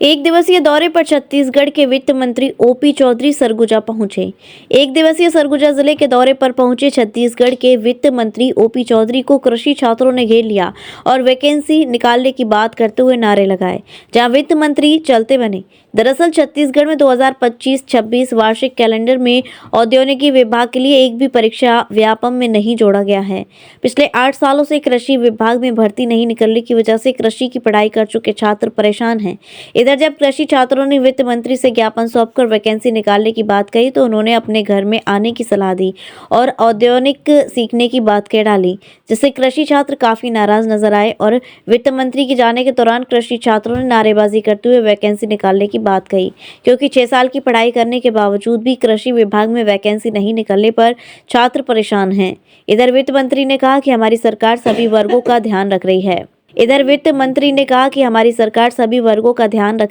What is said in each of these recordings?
एक दिवसीय दौरे पर छत्तीसगढ़ के वित्त मंत्री ओपी चौधरी सरगुजा पहुंचे। एक दिवसीय सरगुजा जिले के दौरे पर पहुंचे छत्तीसगढ़ के वित्त मंत्री ओपी चौधरी को कृषि छात्रों ने घेर लिया और वैकेंसी निकालने की बात करते हुए नारे लगाए, जहां वित्त मंत्री चलते बने। दरअसल छत्तीसगढ़ में 2025-26 वार्षिक कैलेंडर में औद्योगिकी विभाग के लिए एक भी परीक्षा व्यापम में नहीं जोड़ा गया है। पिछले 8 सालों से कृषि विभाग में भर्ती नहीं निकलने की वजह से कृषि की पढ़ाई कर चुके छात्र परेशान हैं। इधर जब कृषि छात्रों ने वित्त मंत्री से ज्ञापन सौंपकर वैकेंसी निकालने की बात कही तो उन्होंने अपने घर में आने की सलाह दी और औद्योगिक सीखने की बात कह डाली, जिससे कृषि छात्र काफी नाराज नजर आए और वित्त मंत्री के जाने के दौरान कृषि छात्रों ने नारेबाजी करते हुए वैकेंसी निकालने की बात कही, क्योंकि 6 साल की पढ़ाई करने के बावजूद भी कृषि विभाग में वैकेंसी नहीं निकलने पर छात्र परेशान हैं। इधर वित्त मंत्री ने कहा कि हमारी सरकार सभी वर्गों का ध्यान रख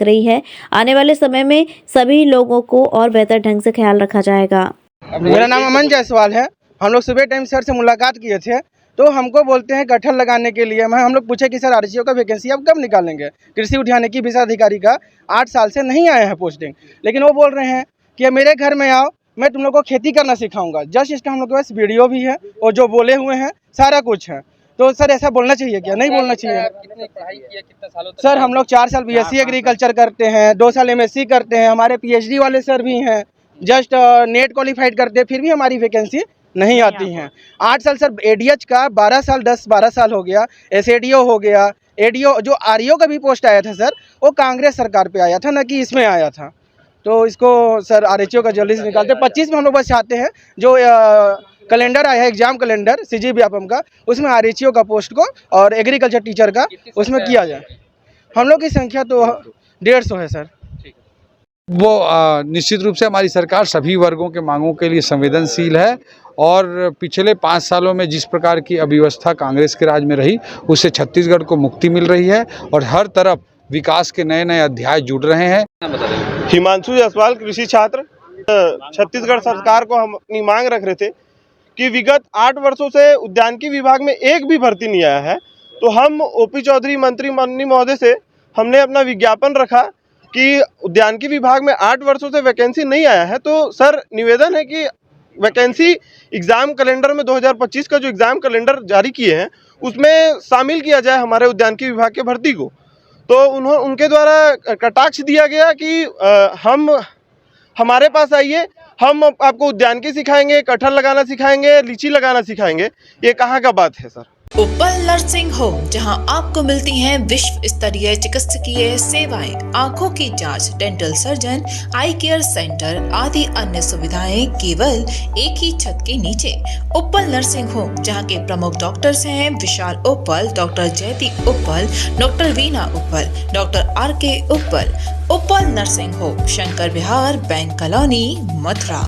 रही है। आने वाले समय में सभी लोगों को और बेहतर ढंग से ख्याल रखा जाएगा। मेरा नाम अमन जायसवाल है। हम लोग सुबह टाइम सर से मुलाकात किए थे, तो हमको बोलते हैं कटहल लगाने के लिए। हम लोग पूछे कि सर आरसीओ का वैकेंसी अब कब निकालेंगे। कृषि उद्यानिकी विषयाधिकारी का 8 साल से नहीं आया है पोस्टिंग, लेकिन वो बोल रहे हैं कि मेरे घर में आओ, मैं तुम लोग को खेती करना सिखाऊंगा। जस्ट इसका हम लोग के पास वीडियो भी है और जो बोले हुए हैं सारा कुछ है। तो सर ऐसा बोलना चाहिए क्या? नहीं बोलना चाहिए। कितनी पढ़ाई किया, कितने सालों तक? सर हम लोग 4 साल बीएससी एग्रीकल्चर करते हैं, 2 साल एमएससी करते हैं, हमारे पीएचडी वाले सर भी हैं। जस्ट नेट क्वालिफाइड करते हैं, फिर भी हमारी वैकेंसी नहीं आती हैं। 8 साल सर एडीएच का 12 साल 10-12 साल हो गया, एसएडीओ हो गया, एडीओ जो आरईओ का भी पोस्ट आया था सर, वो कांग्रेस सरकार पे आया था, ना कि इसमें आया था। तो इसको सर आरएचओ का जल्दी से निकालते। 25 में हम लोग बस चाहते हैं जो कैलेंडर आया है, एग्जाम कैलेंडर सीजी व्यापम का, उसमें आरएचओ का पोस्ट को और एग्रीकल्चर टीचर का उसमें किया जाए। हम लोग की संख्या तो 150 है सर। वो निश्चित रूप से हमारी सरकार सभी वर्गों के मांगों के लिए संवेदनशील है और पिछले 5 सालों में जिस प्रकार की अव्यवस्था कांग्रेस के राज में रही, उससे छत्तीसगढ़ को मुक्ति मिल रही है और हर तरफ विकास के नए नए अध्याय जुड़ रहे हैं। हिमांशु जायसवाल, कृषि छात्र। छत्तीसगढ़ सरकार को हम अपनी मांग रख रहे थे कि विगत 8 वर्षों से उद्यानिकी विभाग में एक भी भर्ती नहीं आया है, तो हम ओपी चौधरी मंत्री माननीय महोदय से हमने अपना विज्ञापन रखा कि उद्यानिकी विभाग में 8 वर्षों से वैकेंसी नहीं आया है। तो सर निवेदन है कि वैकेंसी एग्जाम कैलेंडर में 2025 का जो एग्जाम कैलेंडर जारी किए हैं उसमें शामिल किया जाए हमारे उद्यानिकी विभाग के भर्ती को। तो उनके द्वारा कटाक्ष दिया गया कि हमारे पास आइए, हम आपको उद्यानिकी सिखाएंगे, कटहल लगाना सिखाएंगे, लीची लगाना सिखाएंगे। ये कहाँ का बात है सर? उपल नर्सिंग होम, जहां आपको मिलती हैं विश्व स्तरीय चिकित्सकीय सेवाएं, आंखों की जांच, डेंटल सर्जन, आई केयर सेंटर आदि अन्य सुविधाएं केवल एक ही छत के नीचे। उपल नर्सिंग होम, जहां के प्रमुख डॉक्टर्स हैं विशाल उपल, डॉक्टर जयती उपल, डॉक्टर वीना उपल, डॉक्टर आर के उपल। उपल नर्सिंग होम, शंकर विहार, बैंक कॉलोनी, मथुरा।